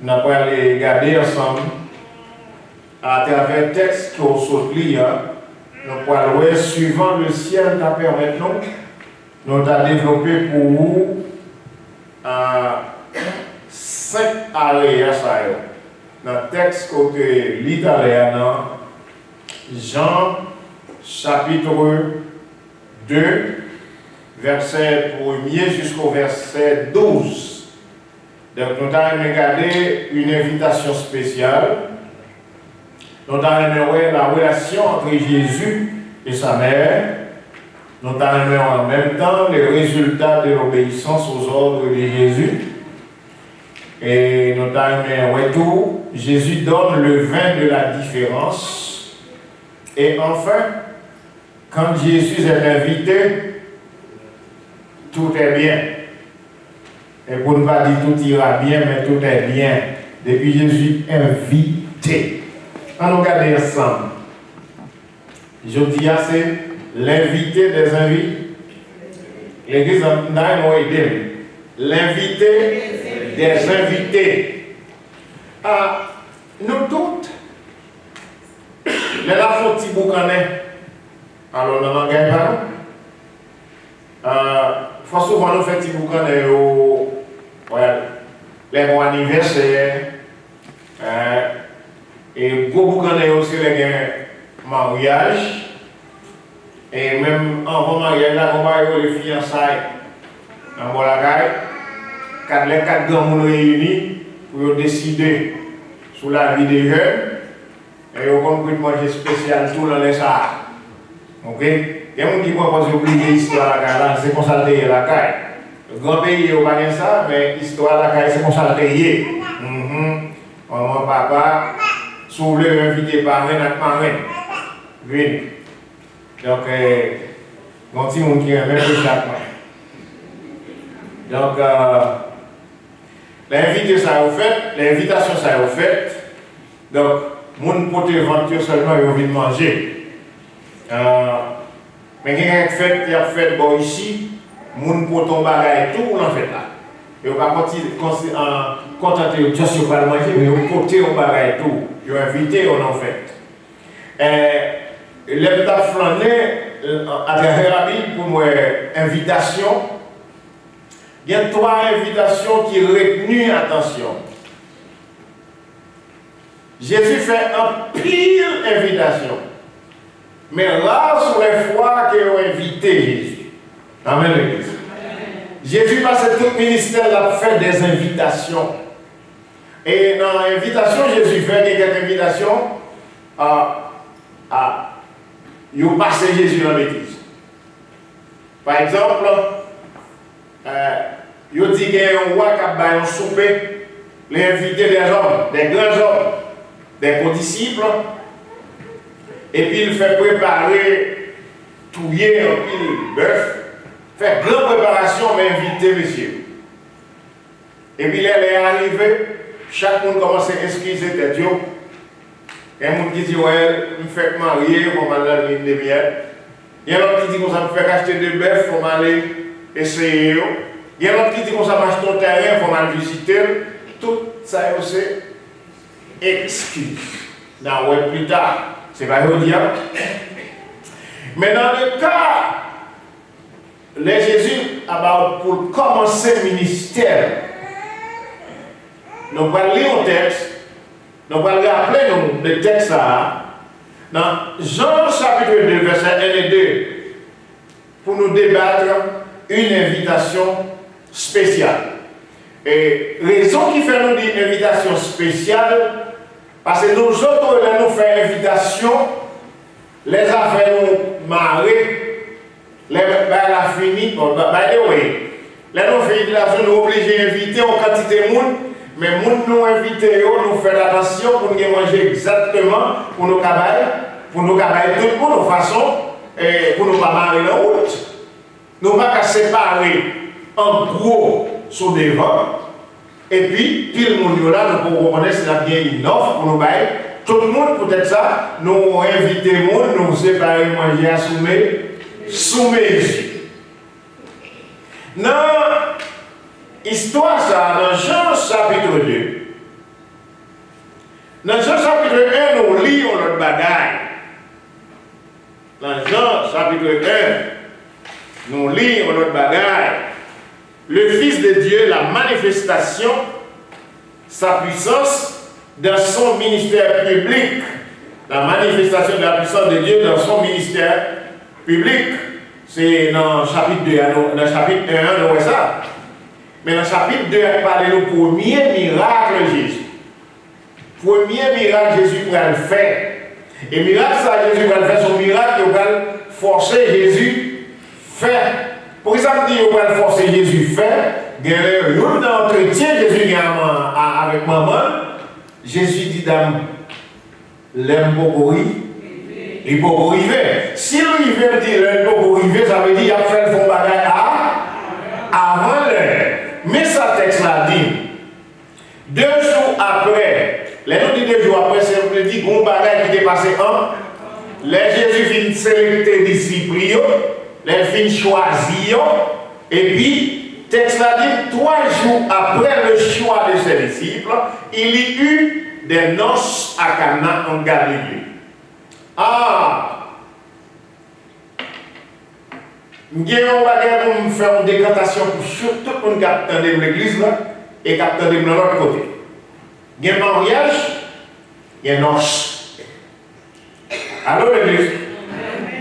nous allons aller regarder ensemble à travers le texte qu'on se lit. Nous allons voir, suivant le ciel qui permet nous allons développer pour vous 5 aléas. Dans le texte côté l'italien, Jean chapitre 2, verset 1er jusqu'au verset 12. Donc nous allons regarder une invitation spéciale. Nous allons voir la relation entre Jésus et sa mère. Nous allons voir en même temps les résultats de l'obéissance aux ordres de Jésus. Et nous allons voir tout. Jésus donne le vin de la différence. Et enfin, quand Jésus est invité, tout est bien. Et pour ne pas dire tout ira bien, mais tout est bien. Depuis Jésus invité. On nous regarde ensemble. Je dis, c'est l'invité des invités. L'église n'a pas aidé. L'invité des invités. Nous toutes, les la faut petit boucanet. Alors, nous n'en gagnons pas. Faut souvent nous faire petit boucanet les bons anniversaires. Et gros boucanet aussi les mariage. Et même avant mariage, là, on va les fiançailles. En Bolagaï, les 4 grands monde réunis pour décider sur la vie des jeunes. Et on compte manger spécial tout dans les salles. Ok? Il y a des gens qui pensent oublier l'histoire de la caille, c'est comme ça de la caille. Le grand pays, on va dire ça, mais l'histoire de la caille, c'est comme ça de Maman, papa, si vous voulez inviter parrain, notre parrain. Venez. Donc, mon petit monde qui est même chaque mois. Donc, l'invitation ça est faite. Donc, mon pote venture seulement il a envie de manger. Mais il y a fait bon ici, mon pote en bagaille tout on en fait là. Et on va contenter de juste pas manger, mais on pote en bagaille tout. Il a invité on en fait. L'état flâné à travers la Bible pour moi invitation. Il y a 3 invitations qui retenuent attention. Jésus fait un pile invitation. Mais là, sur les fois qu'il a invité Jésus. Amen, l'Église. Jésus, parce que tout le ministère a fait des invitations. Et dans l'invitation, Jésus fait quelques invitations il a passé Jésus dans l'Église. Par exemple, il a dit qu'il y a un roi qui a un souper, l'invité des hommes, des grands hommes, des condisciples, et puis il fait préparer, touiller un pile bœuf, fait grande préparation, mais inviter monsieur. Et puis il est arrivé, chaque monde commence à excuser tête. Il y a un monde qui dit, ouais, je me fais marier, on va aller une demi-heure. Il y a un autre qui dit, ça me fait acheter des bœufs, il faut aller essayer. Il y a un autre qui dit, ça m'achète un terrain, il faut aller visiter. Tout ça est aussi excuse. Non, ouais, plus tard, c'est pas le dire. Mais dans le cas, les Jésus, pour commencer le ministère, nous allons lire un texte. Nous allons rappeler le texte là, dans Jean chapitre 2, verset 1 et 2, pour nous débattre une invitation spéciale. Et raison qui fait nous dire invitation spéciale, parce que nous autres, là, nous faisons invitation, les affaires nous marrer, les la fini, by the way, là nous faisons invitation, nous obligés d'inviter en quantité de monde. Mais nous invitons, nous faisons attention pour nous manger exactement, pour nous caballer, tout le monde de façon, pour nous pas marrer la route. Nous ne pouvons pas séparer en gros sur des vents, et puis, tout le monde là, nous pouvons reconnaître qu'il y a bien une offre pour nous bailler. Tout le monde, peut-être ça, nous invitons le monde, nous séparer manger à soumettre. Dans l'histoire, ça, dans Jean chapitre 2, Dans Jean chapitre 1, nous lisons notre bagaille. Dans Jean chapitre 1, nous lisons notre bagaille. Le Fils de Dieu, la manifestation, sa puissance dans son ministère public. La manifestation de la puissance de Dieu dans son ministère public. C'est dans le chapitre 2, dans le chapitre 1, nous voyons ça. Mais dans le chapitre 2, on parle du premier miracle de Jésus. Premier miracle Jésus va le faire. Et miracle ça, Jésus va le faire, son miracle, il va forcer Jésus à faire. Pour ça, il va forcer Jésus à faire. Il y a un entretien, Jésus avec maman. Jésus dit, dame, l'aime beaucoup, il peut arriver. Si lui veut dire l'aime beaucoup arriver, ça veut dire qu'il a fait le fond bagage avant l'heure. Mais ça texte là dit, 2 jours après, les noms de 2 jours après, c'est on dit bon bagage qui est passé en. Les Jésus vient sélectionner les disciples, les vient choisir, et puis, texte là dit, 3 jours après le choix de ses disciples, il y eut des noces à Cana en Galilée. Ah! Je vais faire une décantation pour tout le monde qui attend de l'église et qui attend de l'autre côté. Il y a un mariage, il y a un noce. Allô l'église?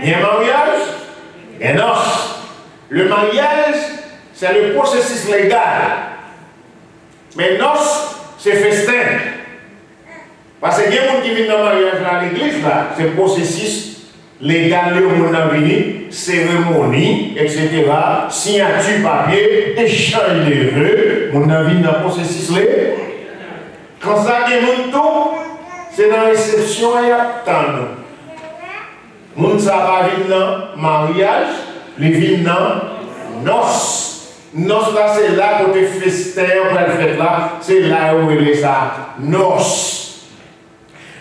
Il y a un mariage, il y a un noce. Le mariage, c'est le processus légal. Mais noce, c'est festin. Parce que il y a des gens qui viennent dans le mariage à l'église, c'est le processus légal, le monde a venu, cérémonie, etc. Signature papier, échange de vœux, on a venu dans le processus légal. Quand ça est tout, c'est dans la réception et attendre. Moun ça va venir dans mariage, les vient dans noces. Noces là, c'est là côté festin, pour le fête là, c'est là où il est ça, noces.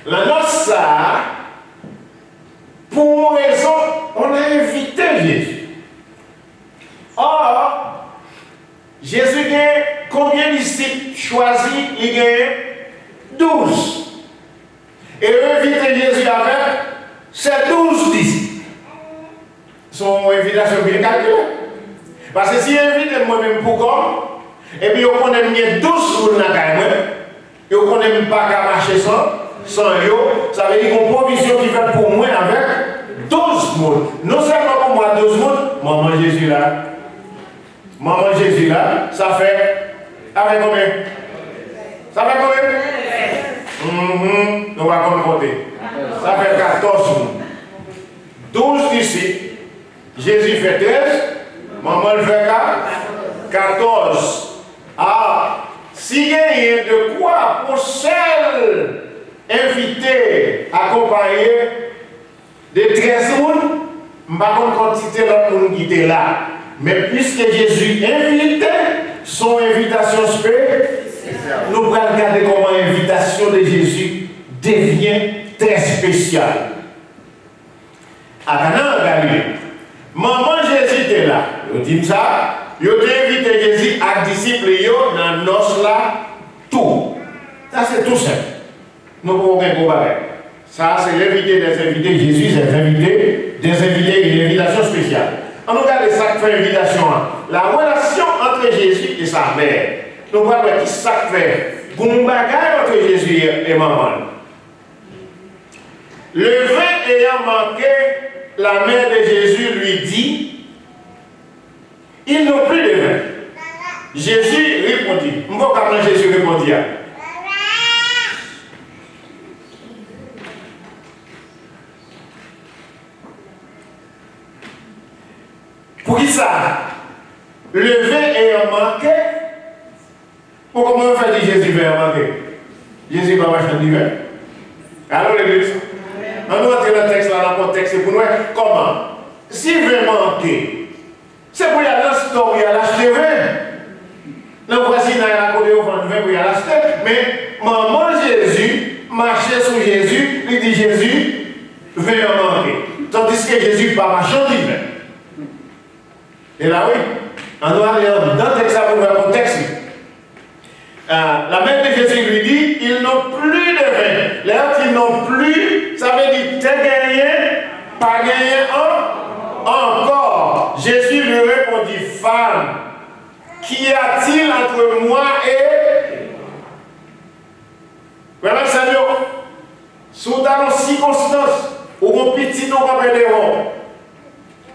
La noce ça, pour une raison, on a invité Jésus. Or, Jésus a combien de disciples choisis? Il a 12. Et inviter Jésus avec ces 12 disciples. Son invitation bien calculée. Parce que si invite moi-même pour comme, et puis on connaît bien 12 pour le nakaï, et on connaît pas qu'à marcher sans yo, ça veut dire qu'on provision qui fait pour moi avec 12 mots. Non seulement pour moi 12 mots, maman Jésus là. Maman Jésus là, ça fait avec combien? Ça fait combien? On va compter. Ça fait 14 mots. 12 disciples. Jésus fait 13. Maman le fait 14. Ah, s'il y a de quoi pour seul invité, accompagné de 13 personnes, je ne sais pas quantité l'autre monde qui était là. Mais puisque Jésus invitait, son invitation spéciale, nous allons regarder comment l'invitation de Jésus devient très spéciale. À Cana en Galilée, maman Jésus était là. Je dis ça, il a invité Jésus à disciples dans nos noces là, tout. Ça c'est tout simple. Nous pouvons faire un bagage. Ça c'est l'invité des invités. Jésus c'est l'invité des invités, une invitation spéciale. On regarde ça qui fait l'invitation. La relation entre Jésus et sa mère. Nous voyons qui ça fait. Un bagage entre Jésus et maman. Le vin ayant manqué, la mère de Jésus lui dit, ils n'ont plus de vin. Jésus répondit. On va comment Jésus répondit. Pour qui ça? Le vin ayant manqué. Pourquoi on fait dire Jésus vin manqué? Jésus va marcher du vin. Alors l'église. On doit entrer dans le texte là, dans le contexte, pour nous comment? Si le vin manqué, c'est pour y aller dans le store, il y a l'acheter vin. Le voisin a la côté au vin pour y aller l'acheter. Mais maman Jésus, marchait sous Jésus, lui dit Jésus, vin manqué. Tandis que Jésus pas marchand du vin. Et là oui, on doit aller dans le texte pour le contexte. la mère de Jésus lui dit, ils n'ont plus de vin. Là, ils n'ont plus, ça veut dire, t'es gagné, pas gagné encore. Jésus lui répondit, femme, qu'y a-t-il entre moi et... Voilà, Seigneur, sous ta circonstance, où mon petit nom va perdre,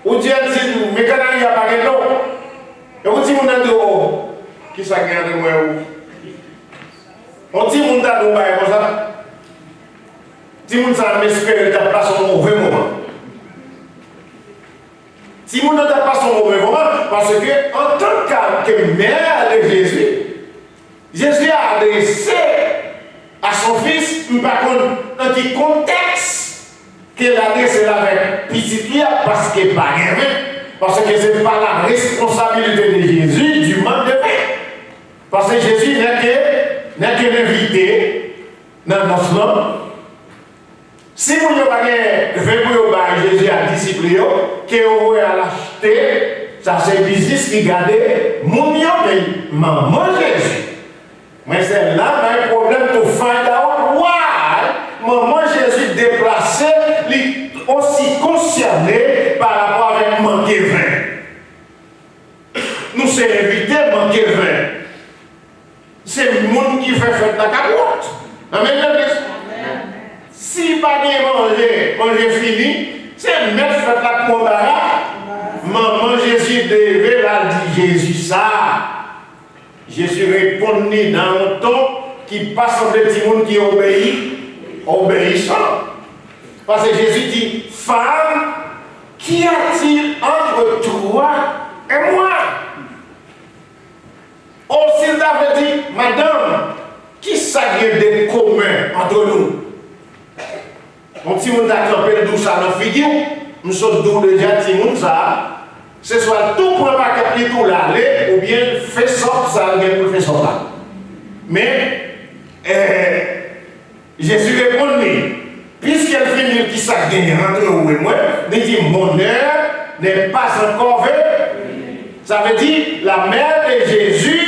où Dieu dit, mais quand il n'y a pas de nom, et où dit, mon ado, qui s'est gagné de moi, on dit, mon ado, comme ça, si mon ado m'espère, tu n'as pas son mauvais moment. Si mon ado n'a pas son mauvais moment, parce que, en tant que mère de Jésus, Jésus a adressé à son fils, par contre, dans quel contexte qu'il a adressé avec petit parce qu'il n'est pas gamin, parce que ce n'est pas la responsabilité de Jésus du manque de paix. Parce que Jésus n'est qu'un invité dans notre nom. Si vous n'avez pas de Jésus a discipliné, que vous avez l'acheter, ça c'est le business qui garde mon maman Jésus. Mais c'est là un problème de find out why maman Jésus déplacé, aussi concerné par rapport avec manquer vin. Nous sommes invités à manquer vin. C'est le monde qui fait fête la capote. Amen. Si pas de manger fini, c'est mettre fête la capote. Maman Jésus devait la dire Jésus ça. Jésus répondit dans un ton qui passe en petit monde qui obéit, obéissant. Parce que Jésus dit, femme, qu'y a-t-il entre toi et moi? Aussi, il avait dit, madame, qui s'agit de commun entre nous? On dit, on a campé d'où ça dans la figure, nous sommes d'où déjà, petit monde ça. Ce soit tout pour pas que tout l'aller, ou bien fait sortir ça, ou bien pour faire sortir. Mais, Jésus répondit, puisqu'elle finit qui s'agit entre vous et moi, il dit, mon heure n'est pas encore venue. Ça veut dire, la mère de Jésus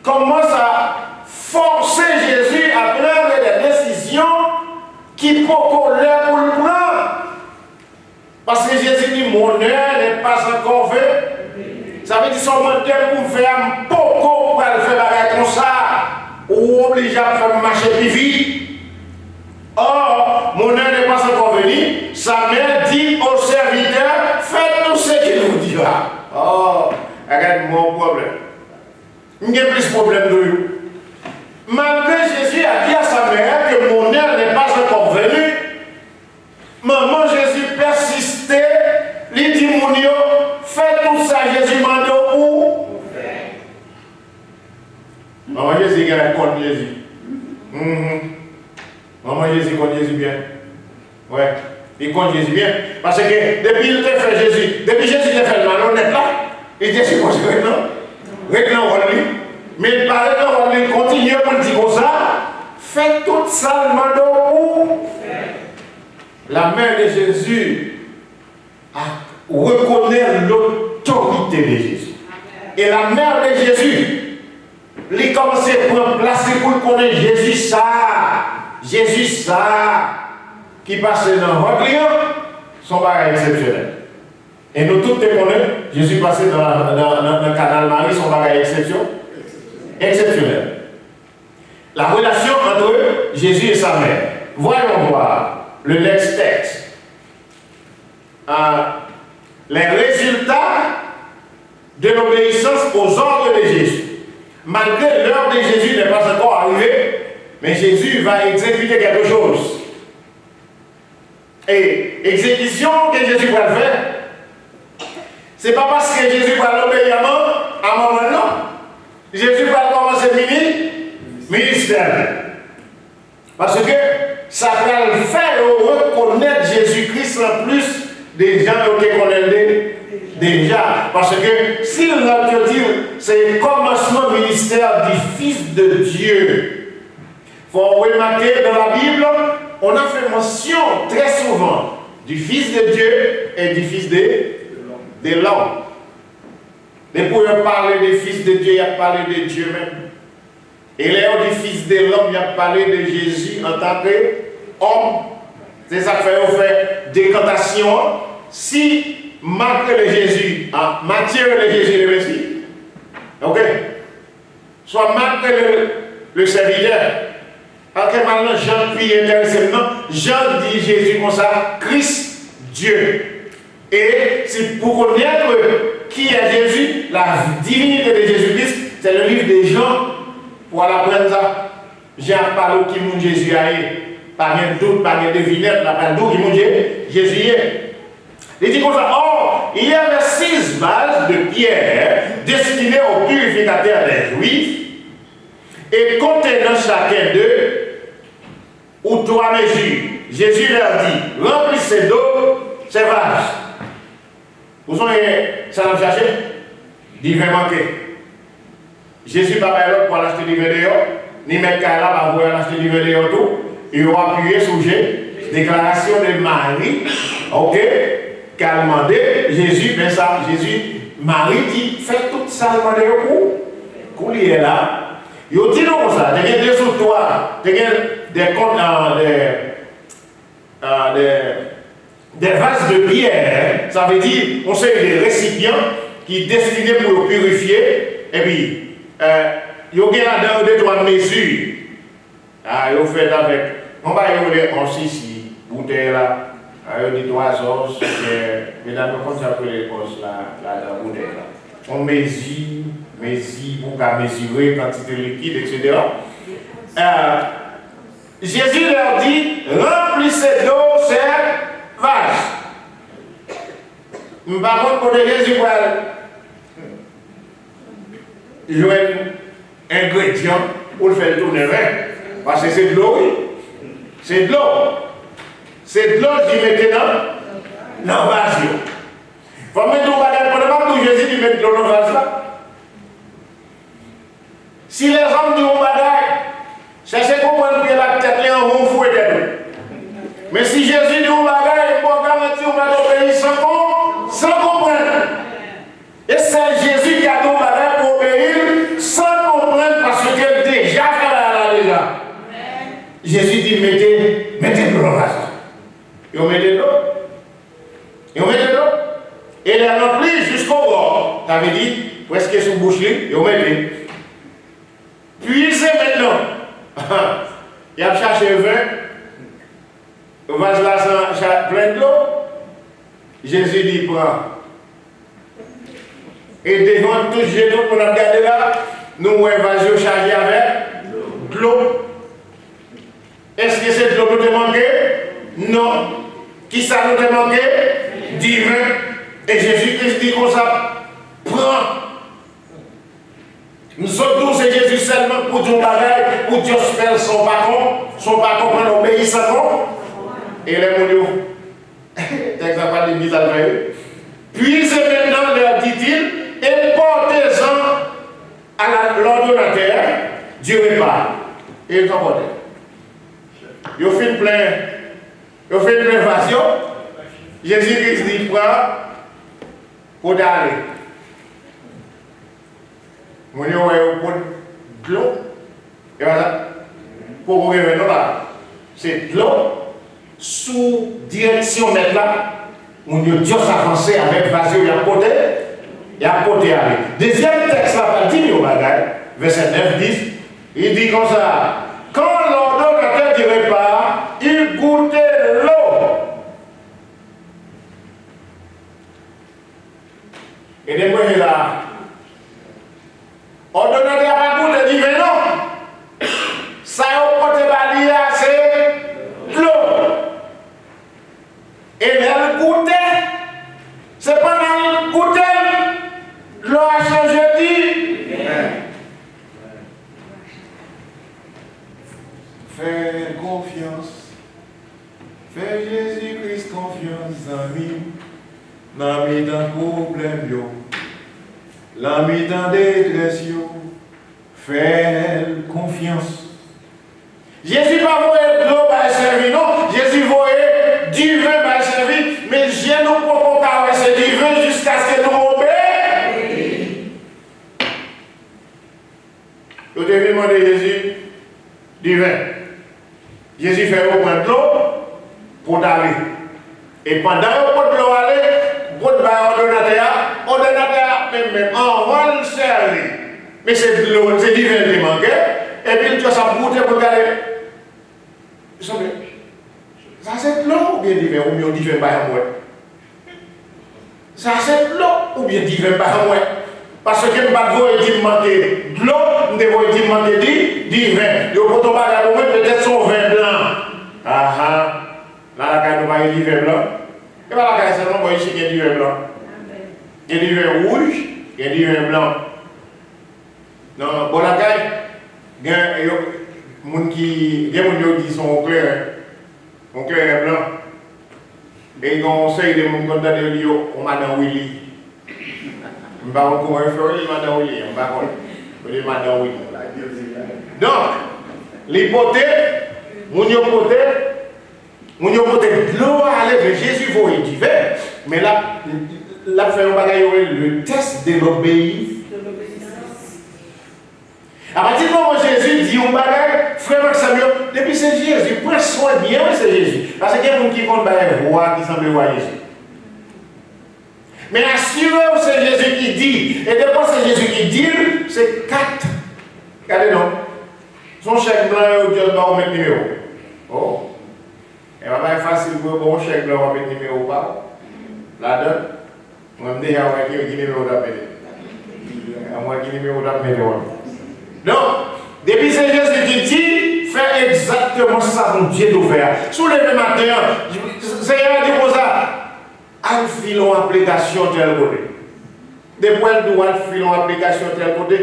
commence à forcer Jésus à prendre des décisions qui peuvent coller pour le prendre. Parce que Jésus dit, mon heure n'est pas encore venue. Ça veut dire, son menteur pour faire beaucoup pour le faire comme ça, ou obligé à faire marcher plus vite. Or, mon heure n'est pas encore venue. Sa mère dit au serviteur, faites tout ce qu'il vous dira. Oh, regarde mon problème. Il y a plus de problème de lui. Malgré Jésus a dit à sa mère que mon heure n'est pas encore venue, maman Jésus persistait, lui dit mon Dieu, fais tout ça, Jésus m'a dit où? Maman Jésus qui a contre Jésus. Maman Jésus contre Jésus bien. Ouais, il compte Jésus bien. Parce que depuis qu'il a fait Jésus, depuis Jésus a fait le mal, on est là. Il était supposé réglant lui. Mais il paraît qu'il continue pour dire comme ça. Fais tout ça, le mando où? La mère de Jésus reconnaît l'autorité de Jésus. Et la mère de Jésus, il commence à prendre place pour connaître Jésus ça. Jésus ça. Qui passe dans votre client, son bagage exceptionnel. Et nous tous les connaissons, Jésus passé dans le canal Marie, son bagage exceptionnel. La relation entre Jésus et sa mère. Voyons voir le next text. Les résultats de l'obéissance aux ordres de Jésus. Malgré l'heure de Jésus n'est pas encore arrivée, mais Jésus va exécuter quelque chose. Et exécution que Jésus va faire, c'est pas parce que Jésus va l'obéir à un moment, non. Jésus va commencer ministère. Parce que ça va le faire reconnaître Jésus-Christ en plus des gens qui connaissent déjà. Parce que s'il va te dire, c'est le commencement ministère du Fils de Dieu. Il faut remarquer dans la Bible, on a fait mention très souvent du Fils de Dieu et du Fils de l'homme. Mais pour parler du Fils de Dieu, il a parlé de Dieu même. Et là, on dit fils de l'homme, il a parlé de Jésus en tant qu'homme. C'est ça que on fait décantation. Si Marc le Jésus, Matthieu le Jésus le Messie, ok? Soit Marc le serviteur. Ok, maintenant Jean puis intéressé. Non, Jean dit Jésus comme ça, Christ, Dieu. Et c'est pour connaître qui est Jésus, la divinité de Jésus-Christ, c'est le livre de Jean pour apprendre ça. Jean parle qui mon Jésus a eu. Pas de doute, pas de devinette, pas de doute qui mon Jésus est. Il dit comme ça, or, il y avait 6 vases de pierre destinés aux purificateurs des Juifs et contenant chacun d'eux ou 3 mesures. Jésus leur dit, remplissez d'eau ces vases. Vous avez ça nous chercher? Divin manqué. Jésus n'a pas l'autre pour l'acheter du vidéo, ni mettre là pour l'acheter du vidéo tout. Il va appuyer sur déclaration de Marie, ok, qui a demandé Jésus, mais ça, Jésus, Marie dit, faites tout ça, demandez pour lui est là. Il dit non comme ça, il y a des autres, il y a des comptes, des vases de pierre, ça veut dire, on sait des récipients qui sont destinés pour le purifier, et puis, il y a là-dedans 2-3 mesures. Ah, ils fait avec, on va y aller en 6 bouteilles là, il y a 3 os, mesdames, comment ça s'appelle les os là, la bouteille là. On mesure, pour mesurer quantité liquide, etc. Jésus leur dit, remplissez d'eau ces vases. Par contre, pour Jésus, il y a un ingrédient pour le faire tourner vert. Parce que c'est de l'eau, oui. C'est de l'eau. C'est de l'eau qui mettait dans le vase. Il faut mettre l'eau pendant que Jésus dit mettre de l'eau dans le vase là. Si les hommes disent au bagage, cherchez à comprendre que la tête est en haut fouet. Mais si Jésus dit au bagage, il faut garantir qu'on va obéir sans comprendre. Et c'est Jésus qui a dit au bagage pour obéir sans comprendre parce que Dieu déjà fait là déjà. Jésus dit mettez de l'eau dans le vase. Ils mettez de l'eau. Ils mettent de l'eau. Et les remplis jusqu'au bord. Ça veut dire, presque sous bouche, ils mettez. Puis c'est maintenant. Il a cherché 20. Le vase là, plein de l'eau. Jésus dit, prends. Et devant tout le monde, on a regardé là, nous avons un vase chargé avec de l'eau. Est-ce que c'est de l'eau qui nous a manqué? Non. Qui ça nous a manqué? Divin. Et Jésus-Christ dit comme ça, prends. Nous sommes tous et Jésus seulement pour Dieu bagaille, pour Dieu faire son patron pour obéir sans. Et les mounions, texte à part de puis c'est maintenant, leur dit-il, et portez-en à l'ordonnateur du repas. Et ils ont porté. Ils ont fait plein d'invasion. Jésus-Christ dit, prends pour d'aller. Mon Dieu, de l'eau. Et voilà. Pour vous revenir là, c'est de l'eau sous direction maintenant. Mon Dieu, Dieu s'avançait avec Vasio, il a porté avec. Deuxième texte là, pas dit au bagage, verset 9, 10, il dit comme ça, quand l'ordonnateur du repas, il goûtait l'eau. Et des fois, il a ordonnateur n'a pas goûté du vin, non. Ça a porté balier, c'est de l'eau. Et elle goûtait, c'est pas dans le goûter, l'eau a changé dit. Fais confiance, fais Jésus-Christ confiance, ami. L'ami d'un problème, yo. L'ami d'un détresse, yo. Fais confiance. Jésus pas voyé de l'eau par servir, non. Jésus voyait du vin par servir, mais je nous propose pas c'est du vin jusqu'à ce que nous obéissions. te venu demander Jésus du vin. Jésus fait au point de l'eau pour t'aller. Et pendant que vous pouvez aller, vous pouvez ordonnateur, même, on va le servir. Mais c'est de l'eau, c'est du vin qui manque. Et puis tu as ça goûter pour regarder. Ça c'est de l'eau ou bien du vin, ou bien du vin par moi. Ça c'est de l'eau ou bien du vin par moi. Parce que je ne vais pas dire manquer de l'eau, je vais dire manquer du vin. Je vais pas peut-être son vin blanc. Ah ah. Là, la caille, nous du vin blanc. Et bien la caille, seulement, ici, il y a du vin blanc. Il y a du vin rouge, il y a du vin blanc. Non, bon, la caille, il y a des gens qui sont clairs et blanc. Et ils conseillent de mon contact de Lio, on m'a dans Willy. Je ne sais pas comment faire, il m'a dans Willy. Je ne sais pas comment il m'a dans Willy. Donc, l'hypothèse, mon hypothèse, de l'eau à aller vers Jésus, il faut y vivre. Mais là, fait un bagage, le test de l'obéissance. À partir du moment où Jésus dit un bagage, frère Samuel, depuis c'est Jésus, prends soin bien, c'est Jésus. Parce qu'il y a des gens qui comptent une voix qui semble voir Jésus. Mais assurez-vous, c'est Jésus qui dit. Et depuis c'est Jésus qui dit, c'est 4. Regardez donc. Son chèque blanc, Dieu va mettre numéro. Oh. Et va pas facile pour bon chèque blanc, on va mettre numéro pas. Là-dedans, on va me dire, on va numéro d'appeler. On va numéro d'appeler. Donc, depuis c'est Jésus qui dit, fais exactement ça, mon Dieu d'ouvert. Soulevez matin, Seigneur dit pour ça, al filon application tel côté. Depuis elle doit filon application tel côté,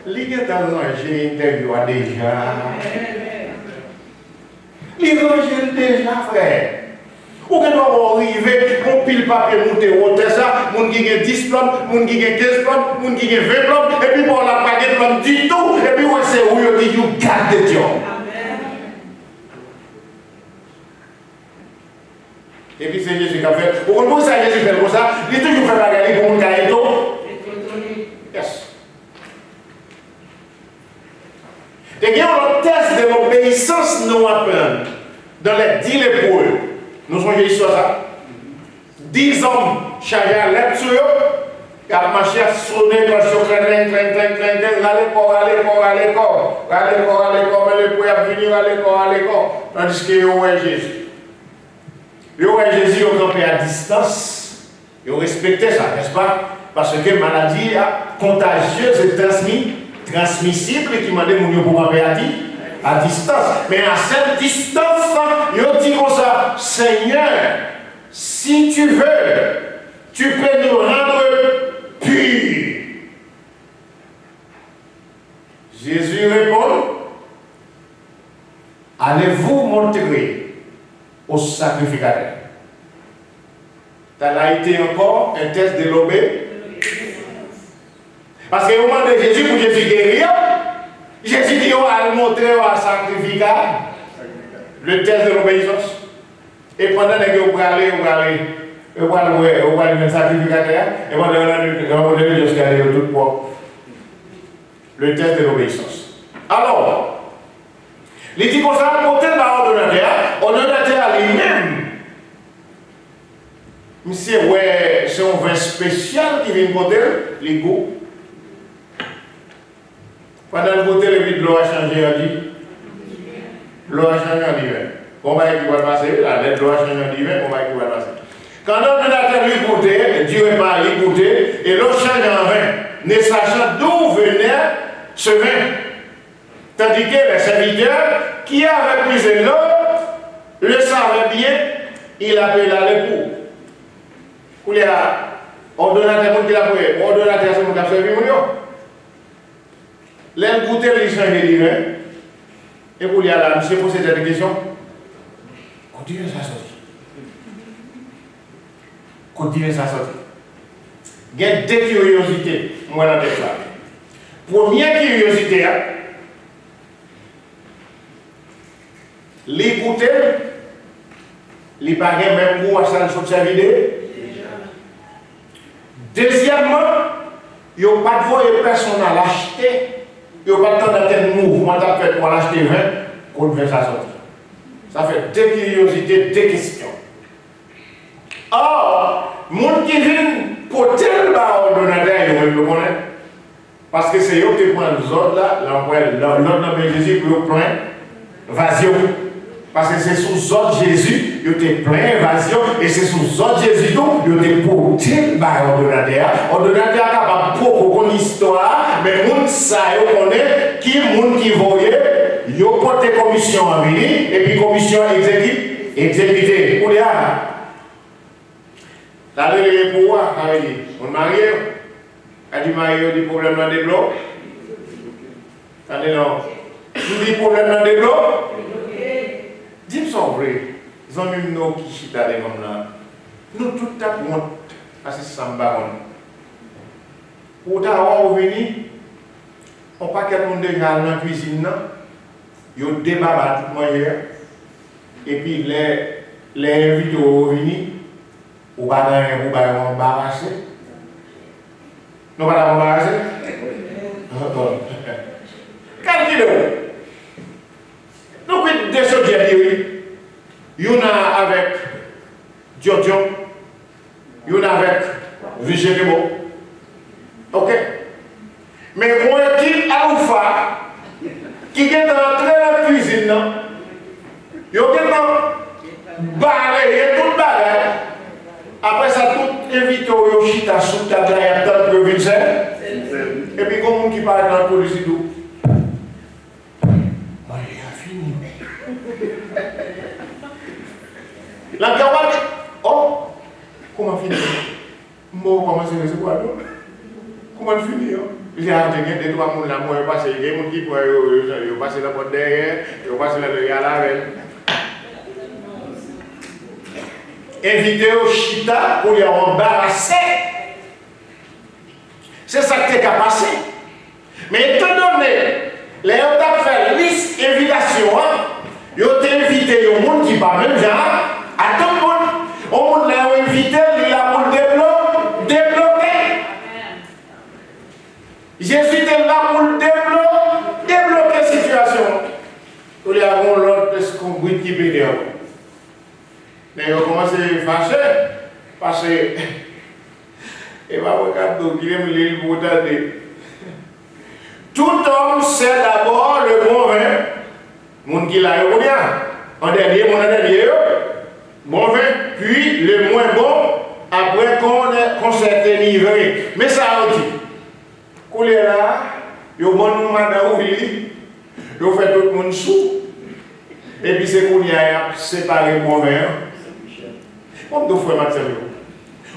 l'idée d'arranger interview déjà. L'irranger déjà, frère. Ou que nous arriver, on pile papier monter au ça, mon qui a 10 plombs, mon qui a 15 plombs, mon qui a 20 plombs, et puis on n'a pas de plombs du tout, et puis on sait où il dit, you got the job. Et puis c'est Jésus qui a fait. Pour qu'on ça, Jésus fait comme ça, il a toujours fait la galère pour mon cahier. Yes. Et bien, le test de l'obéissance nous apprend dans les 10 lépreux. Nous sommes sur ça. 10 hommes chargés à l'aide sur eux, qui ont marché à sonner dans le clink, mais le poids est venu à l'école, tandis que vous voyez Jésus. Vous voyez Jésus, ils ont campé à distance, ils ont respecté ça, n'est-ce pas? Parce que la maladie contagieuse et transmissible qui m'a demandé pour camper à distance. Mais à cette distance, il dit comme ça, Seigneur, si tu veux, tu peux nous rendre purs. Jésus répond, allez-vous montrer au sacrificateur. Ça a été encore un test de l'obéissance. Parce que au moment de Jésus, pour Jésus guérir, Jésus dit, on va montrer au sacrificateur le test de l'obéissance. Et pendant que vous allez le sacrificateur, et pendant que vous jusqu'à aller tout propre. Le test de l'obéissance. Alors, il dit qu'on s'est porté par ordonnateur lui-même. Monsieur, ouais, c'est un vin spécial qui vient porter les goûts. Pendant le côté, le vide, l'eau a changé, on dit. L'eau a changé en hiver. Comment est-ce qu'il va passer? La lettre l'eau a changé en hiver, comment est-ce qu'il va passer? Quand l'ordonnateur lui goûtait, Dieu n'est pas lui goûter, et l'eau change en vin, ne sachant d'où venait ce vin. Tandis que le serviteur qui avait pris l'eau, le savait bien, il appela l'époux. Où il y a ordonnateur qui l'a pris, ordonnateur c'est mon qui a servi mon yo. L'aile goûter, il change de vin. Et pour lui, là, monsieur pose cette question. Continuez ça sortir. Continuez ça sortir. Il y a deux curiosités, moi, dans cette là. Première curiosité, l'écouter, les parents même pour ça sur sa vidéo. Deuxièmement, il n'y a pas de voie personne à l'acheter Il n'y a pas de temps dans quel mouvement tu as fait pour l'acheter 20 qu'on devait ça sortir. Ça fait deux curiosités, deux questions. Or, les gens qui viennent pour tel ordonnateur, ils le connaissent. Parce que c'est eux qui prennent les autres là, l'autre de Jésus pour prendre évasion. Parce que c'est sous autres Jésus, ils ont plein évasion, et c'est sous autres Jésus, ils ont porté l'ordonnateur. L'ordonnateur n'a pas beaucoup d'histoire, mais les gens connaissent qui est les gens qui voyaient, ils ont porté commission en venir, et puis commission exécutée. Pour les gens, la levée pour moi, on est marié, elle dit marié, il y a des problèmes dans des blocs. Attendez, non. Il dit problème dans des blocs. Dis-moi ça vrai, ils ont même nous qui chita les hommes là. Nous tout à honte, parce que c'est un baron. Pour t'avoir venu, on pas quel monde déjà dans la cuisine, ils ont débarrassé tout le monde. Et puis les invités sont venus, ou pas embarrassé. Nous pas embarrassé. Calculez. Nous avons des choses à dire. Il y en a avec Giorgio, il y en a avec Vigérémo. Ok? Mais moi, qui a Alpha, qui est entré dans la cuisine, il y a barré, tout barré. Après ça, tout invité au chita sous ta table, il y a et puis, comme on qui parle dans la police, il dit la carotte, oh, comment finir? Moi, comment c'est quoi? Comment finir? Il y a des trois personnes là, moi, je passe, il y a des gens qui passent la porte derrière, ils passent la derrière la reine. Invité au chita pour les embarrasser. C'est ça qui est passé. Mais étant donné, les gens ont fait liste invitation, ils ont invité les gens qui ne parlent même genre. À tout le monde, on l'a invité, il a pour débloquer. Jésus était là pour débloquer la situation. Tous les avons l'autre de ce qu'on bruit qui peut dire. Mais ils ont commencé à fâcher parce que et va regarder qu'il aime l'île pour tarder. Tout homme sait d'abord le bon vin. Mon qui l'a eu bien. En dernier, mon dernier. Bon vin, puis le moins bon, après qu'on s'est délivré. Mais ça a dit, qu'on est là, il y a un madame où il fait tout le monde sous. Et puis c'est qu'on y a séparé le bon vin. Comme deux frères Mathieu.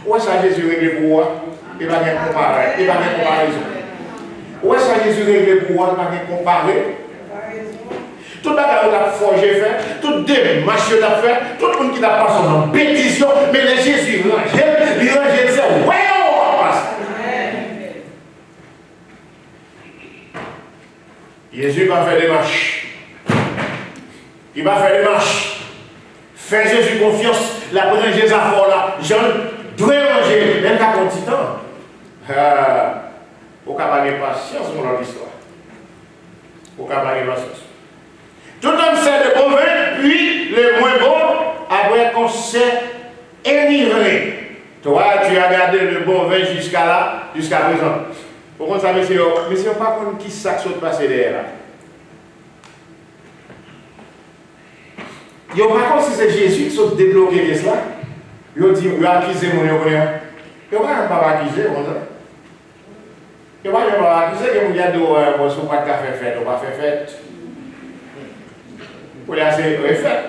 Où est-ce que Jésus règle pour moi? Il va rien comparer. Il va rien comparaison. Où est-ce que Jésus règle pour moi? Il va rien comparer. Tout le monde qui a forgé fait, tout démarche qui a fait, tout le monde qui a passé en pétition, mais les Jésus rangent, il range et dit, ouais, on va passer. Jésus va faire des marches. Il va faire des marches. Fais Jésus confiance, la première Jésus a fort là, Jean doit ranger, même qu'à ton temps. Au cas de patience, mon autre histoire. Au cas de patience. Tout homme sait le bon vin, puis le moins bon, après qu'on s'est enivré. Toi, tu as gardé le bon vin jusqu'à là, jusqu'à présent. Pourquoi ça, monsieur? Monsieur, pas contre qui ça qui passe derrière là. Il n'y a pas contre si c'est Jésus qui s'est débloqué cela. Il a dit, il a accusé mon yon. Il n'y a pas accusé, mon ça. Il n'y a pas accusé que mon yado, bon, si on pas faire fête, on va faire fête. Pour les assez refait.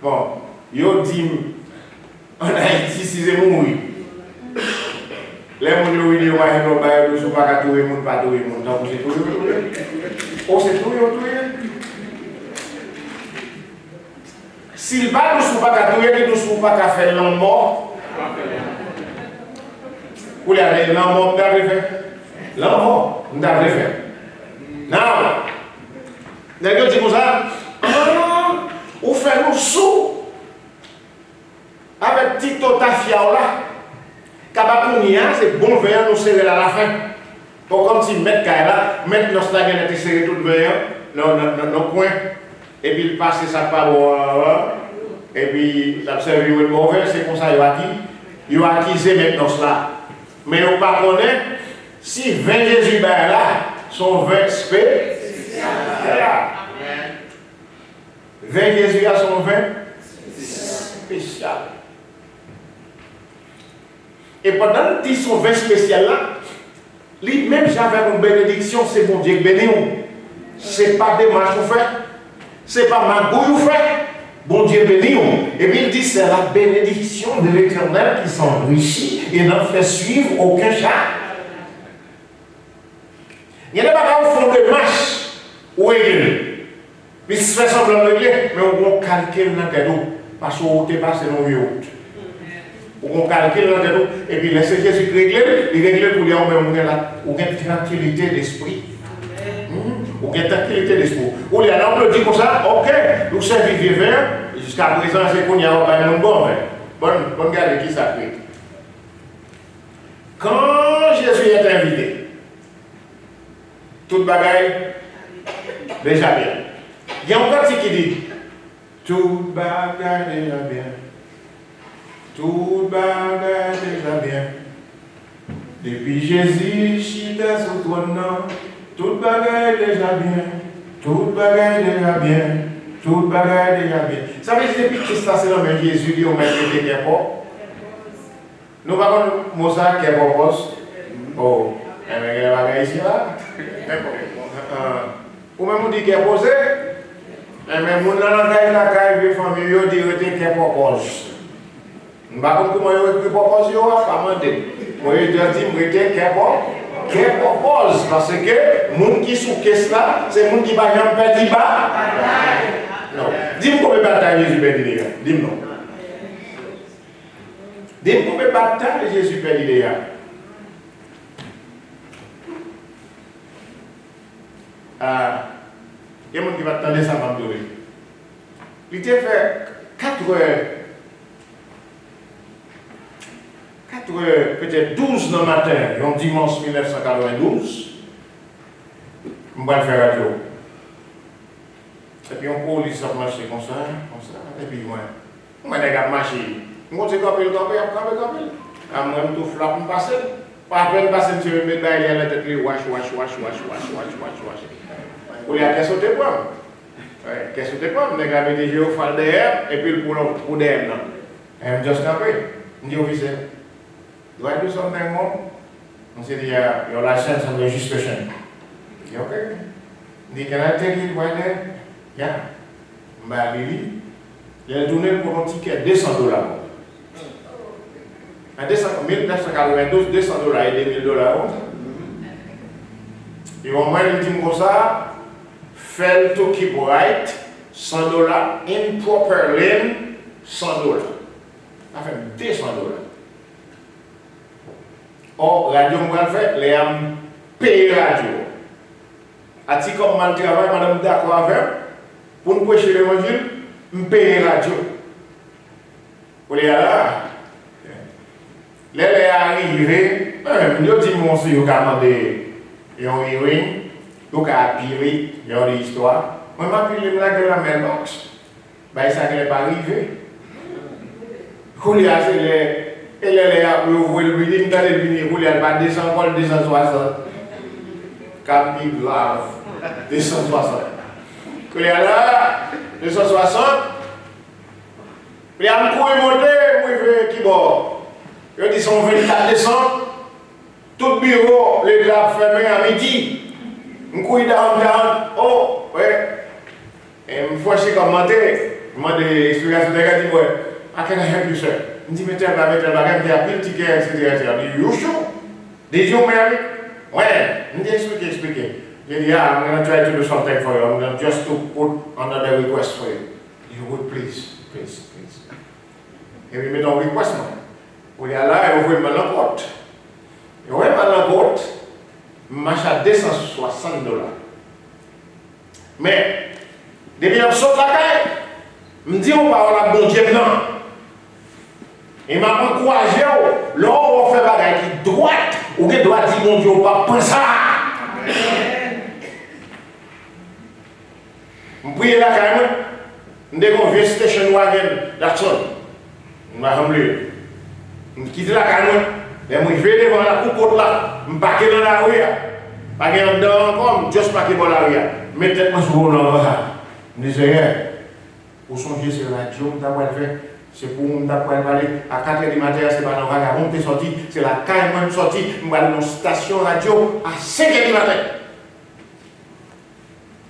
Bon, yo dit en Haïti si c'est mourir. Les gens qui ont dit que les gens ne sont pas tous les gens, pas tous les gens. Donc c'est tout. Oh, c'est tout, s'il va nous pas tous les gens, nous pas faire l'homme mort. Pour les gens, l'homme mort, nous avons fait. L'homme mort, nous avons fait. Non. Les gens disent comme ça. Ou fait nous sous avec Tito Tafia là. Kabakounia, c'est bon vin, nous serrer à la fin. Pour comme si mettre là, mettre nos stages et serré tout bien, dans coin, et puis il passe ça par et puis l'observer le mauvais, c'est comme ça il a acquis maintenant cela. Mais on ne pas connaît si 20 Jésus là sont 20 spéciaux. 20 Jésus sont 20 spéciaux. Et pendant qu'ils sont 20 spéciales là, même j'avais une bénédiction, c'est bon Dieu béni. Ce n'est pas des marches qu'on fait, ce n'est pas ma bouille qu'on fait. Bon Dieu béni. Et puis il dit c'est la bénédiction de l'Éternel qui s'enrichit et n'en fait suivre aucun chat. Il y a des bagages qui font des marches ou régler. Puis se fait semblant de régler, mais on calcule dans le dos parce qu'on est passé dans le haut. On calcule dans le dos et puis laissez Jésus régler, il règle pour dire on a une tranquillité d'esprit. Ou une tranquillité d'esprit. Ou il y a un peu dit comme ça, ok, nous servons vivre jusqu'à présent, c'est qu'on y a un bon. Bonne garde qui s'appelle. Quand Jésus est invité, toute bagaille, déjà bien. Il y a un cantique qui dit, toute bagaille déjà bien. Toute bagaille déjà bien. Depuis Jésus, chita sur ton nom. Toute bagaille déjà bien, toute bagaille déjà bien, toute bagaille déjà bien. Ça veut dire depuis Christ c'est le même Jésus dit au maître de qui est pas. Nous parlons de Mozart qui est pas. Oh, mais il y a bagaille ici là. Ou même on dit qu'il est posé. Mais mon dans la caille de famille yo dit qu'il est pas pose. Nous parlons comment yo est pas pose yo pas demander. Moi je dis moi qu'il est pas. Qui propose parce que les gens qui sont caisse là, c'est les gens qui ne vont pas perdre bas. Non. Dis-moi combien de batailles Jésus perdit. Dis-moi. Dis-moi combien de batailles Jésus perdit. Il y a des gens qui vont attendre ça va me donner. Il t'a fait 4 heures. Peut-être 12 dans le matin, un dimanche 1992, je vais faire radio. Et puis on peut lire ça marcher comme ça, et puis moi, je vais marcher. Je vais camper. À moi, je vais flapper, je passer. Pas après, je passe, je vais mettre la tête, wash. Ou il y a qu'est-ce que tu prends? Qu'est-ce que tu prends? Je vais mettre des géophiles derrière, et puis pour derrière. I'm just camper. Je dis officiel. Do I do something more? I said, yeah, your license and registration. Yeah, okay. Can I take it right there? Yeah. Bah, Lily, il a donné pour un ticket $200. En 1992, $200 et $2,000. Et au moins, il dit comme ça, fail to keep right, $100, improper lane, $100. Ça fait $200. Or, radio m'a fait, les am payer radio. A-t-il comme mal travail, madame d'accord avec, pour nous prêcher l'évangile, me payer radio. Vous voyez là, les arrivés, nous disons mon si vous avez demandé, ils ont hearing, vous avez appuyé, ils ont des histoires. Moi, je m'appuie la gueule à la mailbox. Ben, ça n'est pas arrivé. Vous voyez, c'est les. Et là, vous voyez le building, vous allez venir, vous allez pas 260. Capi Love, 260. Vous allez là, 260. Puis, à me courir monter, moi, je vais qui bord. Je dis, son 24 décembre, tout bureau, les draps fermés à midi. Je courir down. Oh, ouais. Et je me fâche commenter. Je demande des explications de gars, ouais. I can help you, sir. Je dis, mettez la pile ticket, etc. Je dis, you sure? Did you marry? Ouais. Je dis, expliquez. Je dis, yeah, I'm going to try to do something for you. I'm going to just to put another request for you. You would please. Et puis, mettons request, moi. Vous allez là, et vous voyez mal en porte. Et vous voyez mal en porte, je m'achète $260. Mais, depuis que je saute la caille, je me dis, on parle à bon Dieu, non. Il m'a encouragé, là, on fait des choses qui droite, ou qui doit dire, mon Dieu, pas penser ça. Je prie là quand même. Je suis un vieux station wagon d'Axon. Je quitte la canne, je vais devant la coupe là, je parque dans la rue, pas dedans encore, juste parquer dans la rue. Mais tête sur le je disais, pour songer sur la radio, c'est pour me parler à 4h du matin, c'est pas dans la rue, on est sorti, c'est la caille, moi je suis sorti, je vais dans une station radio à 5h du matin.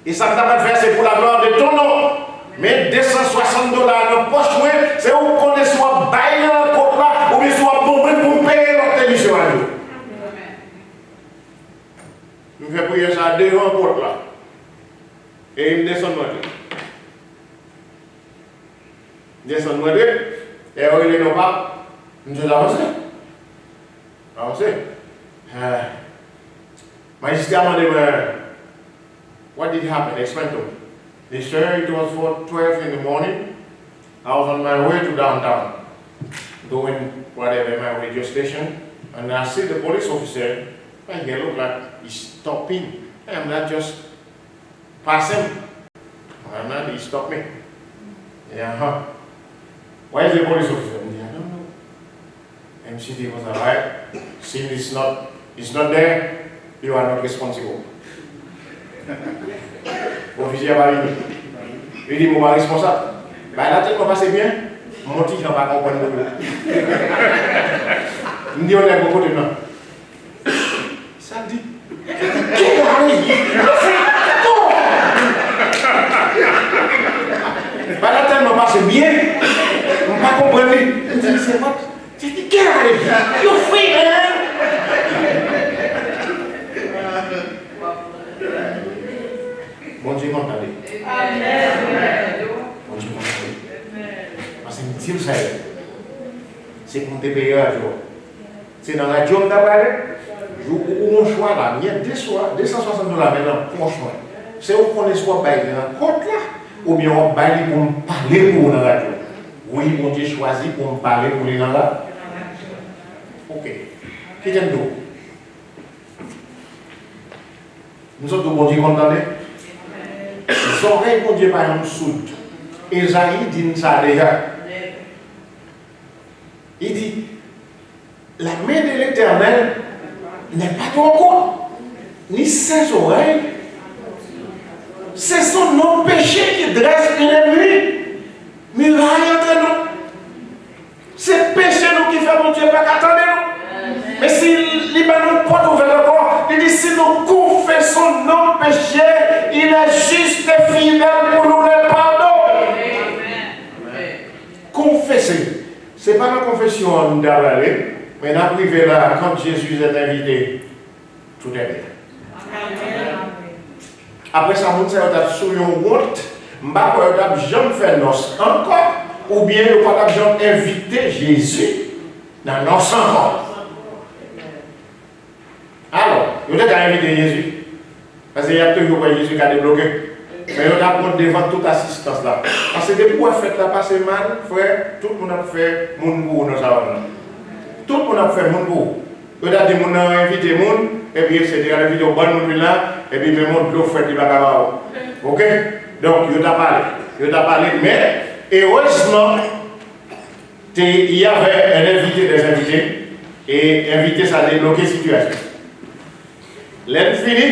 Et ça ne t'a pas fait, c'est pour la gloire de ton nom. Mais $260 dans poche, c'est où qu'on est soit baillé dans le côte là, ou bien soit bon pour payer notre émission radio. Je fais prier ça devant le côte là. Et il me descend moi. Il descend moi, et il est non pas. Je dis avancez. Avancez. Magistrat m'a dit, what did happen? Explain to me. They said it was 4:12 in the morning. I was on my way to downtown, doing whatever, my radio station, and I see the police officer, and he looked like he's stopping. I'm not just passing. And then he stopped me. Yeah, Why is the police officer? I don't know. MCD was alright. Since it's not there, you are not responsible. L'officier va venir. Il dit, mon responsable. Ben la tête m'a passé bien. Mon petit, je ne vais pas comprendre. Il me dit, on est beaucoup de temps. Ça dit. Qu'est-ce ben la tête m'a passé bien. Je ne vais pas comprendre. Il dit, c'est quoi? J'ai dit, qu'est-ce you free, man? Bon Dieu m'entendez. Amen. Bon Dieu m'entendez. Parce que je me dis, c'est pour te payer un jour. C'est dans la job d'abord, où on choix là, il y a $260 maintenant pour un choix. C'est où qu'on est soit baillé dans le compte là, ou bien on baille pour me parler pour la radio. Oui, bon Dieu choisi pour me parler pour les gens là. Ok. Qui t'aime d'où? Nous sommes de bon Dieu m'entendez? Les oreilles, mon Dieu, par exemple, soudes. Esaïe dit ça déjà. Il dit, la main de l'Éternel n'est pas trop courte, ni ses oreilles. C'est son nom péché qui dresse une muraille entre nous. C'est péché nous qui fait mon Dieu pas qu'attendre nous. Mais si nous porte ouvert encore, il dit si nous confessons nos péchés, il est juste et fidèle pour nous les pardonner. Confesser. Ce n'est pas la confession d'avaler, mais la privée là, quand Jésus est invité, tout est bien. Après ça, on s'est sur une route, on va jamais faire noces encore, ou bien on va jamais inviter Jésus dans noces encore. Alors, vous avez invité Jésus. Parce qu'il y a toujours Jésus qui a débloqué. Mais on a pris devant toute assistance là. Parce que depuis qu'on a fait la passe mal, frère, tout le monde a fait mon goût dans sa vie. Tout le monde a fait mon goût. On a dit qu'on a invité mon, et puis etc. La vidéo bonne là, et puis le monde l'eau fait du bagage. Ok? Donc, il t'a parlé. Mais, heureusement, il y avait un invité des invités, et invité ça a débloqué la situation. L'un fini,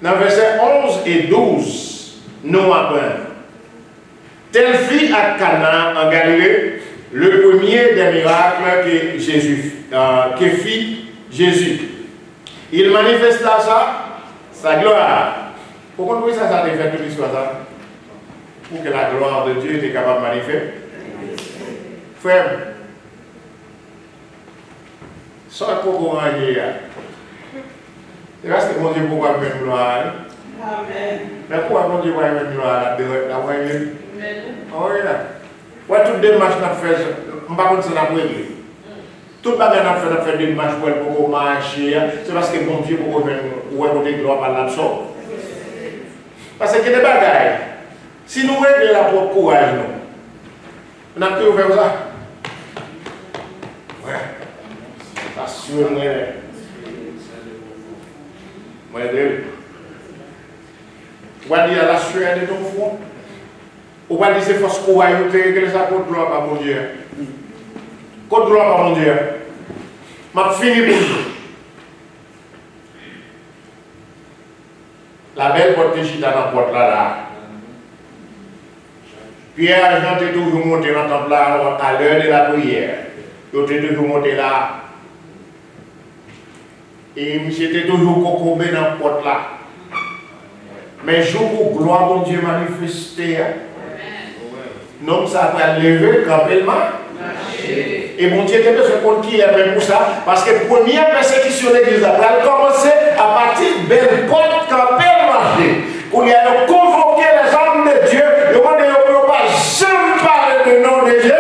dans versets 11 et 12, nous apprenons. Telle fille à Cana en Galilée, le premier des miracles que fit Jésus. Il manifesta sa gloire. Pourquoi ça a été fait toute l'histoire ça? Pour que la gloire de Dieu était capable de manifester. Frère, sans qu'on c'est parce que mon Dieu pourquoi mettre gloire. Amen. Mais pourquoi mon Dieu va mettre gloire là-dedans? Oh oui là. Ouais, toutes les marches qu'on fait, on ne va pas continuer à brûler. Tout le bagage qu'on fait des marches pour marcher, c'est parce que mon Dieu pourquoi mettre gloire par là-dedans. Parce que des bagages, si nous réglons la propre courage, on a tout fait ça. Ouais. Assure-moi. Moi, on va dire la sueur de ton front. On va dire c'est force qu'on va ajouter que ça contre gloire par mon Dieu. Contre gloire par mon Dieu. M'a fini pour vous. La belle porte chita dans la porte là. Pierre Jean était toujours monté dans le temple là à l'heure de la prière. Il était toujours monté là. Et il était toujours cocobé dans la porte là. Mais jour où gloire mon Dieu manifesté, non, ça va lever, camper le mal. Et mon Dieu était besoin de qui est même pour ça. Parce que la première persécution de l'église a commencé à partir de belle porte camper le marché. Pour y aller convoquer les hommes de Dieu. Et on ne peut pas jamais parler du nom de Jésus.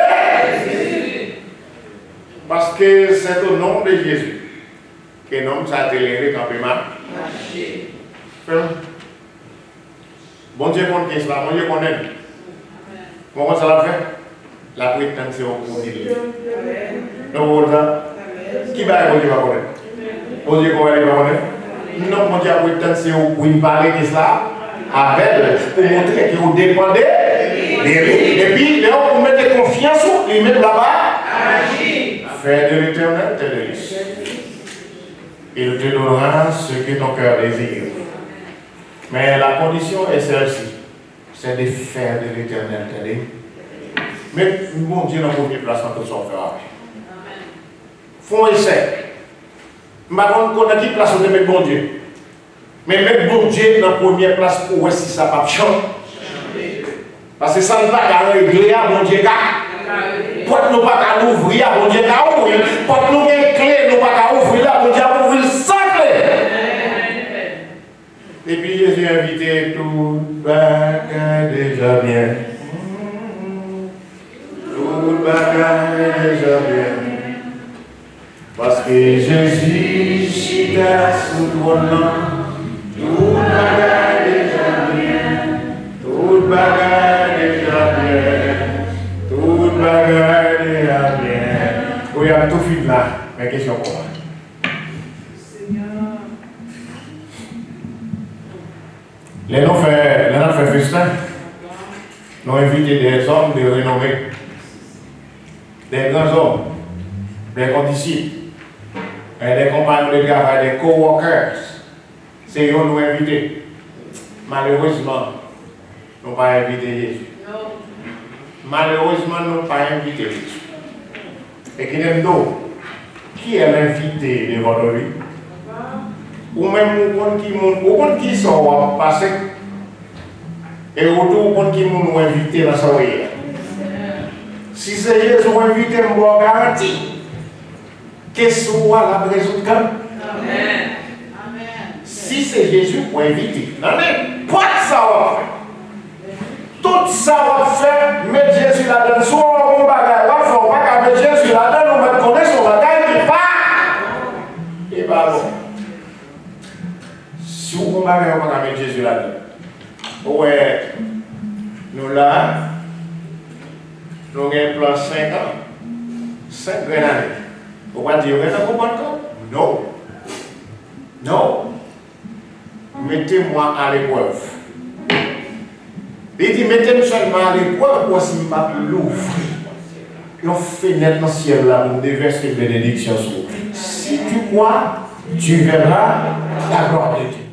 Parce que c'est au nom de Jésus que l'homme s'est levé camper le marché. Bon Dieu compte qui est là, bon Dieu connaît. Comment ça l'a fait? La prétendance c'est au cours de l'île. Donc, qui va bon Dieu va connaître? Bon Dieu va connaître? Non, mon Dieu a prétendance c'est au cours de parler de cela avec pour montrer que vous dépendez de lui. Et puis, là, vous mettez confiance, vous mettez là-bas. Faire de l'éternel tes délices. Il te donnera ce que ton cœur désire. Mais la condition est celle-ci, c'est de faire de l'éternel tes délices. Mais mon Dieu n'a pas mis place en tout ça faire. Font essai. Je ne sais pas qui place on met bon Dieu. Mais mettre bon Dieu dans la première place pour voir si ça va changer. Parce que ça ne va pas régler à bon Dieu. Porte nous pas ouvrir à bon Dieu. Porte nous une clé, nous pas ouvrir à bon Dieu. Ouvrir sans clé. Et puis Jésus a invité tout bagaille déjà bien. Tout bagaille déjà bien. Parce que Jésus chita sous le volant. Tout bagaille déjà bien. Tout bagaille déjà bien. Tout bagaille déjà bien. Oui, il y a tout fini là. Mais question pour moi. Les noms fait festin. Nous avons invité des hommes de renommée, des grands hommes, des condisciples, des compagnons de travail, des coworkers. C'est eux qui nous invités. Malheureusement, nous n'avons pas invité Jésus. Malheureusement, nous n'avons pas invité Jésus. Et qui est l'invité de votre vie? Ou même qui sont passés et autour qui nous invité dans sa vie. Si c'est Jésus qui invité, je vous garantis que soit la résultat. Amen. Si c'est Jésus qui invité, pas de ça va faire. Tout ça va faire, mettre Jésus là-dedans. Soit on va faire, on va mettre Jésus là-dedans, on va connaître son bagaille qui part. Et pas bon. Si vous comparez, on va mettre Jésus là-dedans. Ouais, nous là, nous avons un plan 5 ans. 5 années. Vous va dire, vous êtes en bon temps? Non. Non. Mettez-moi à l'épreuve. Il dit, mettez-moi seulement à l'épreuve pour si je ne peux pas l'ouvrir. Et on fait net dans le ciel là, on déverse une bénédiction sur vous. Si tu crois, tu verras la gloire de Dieu.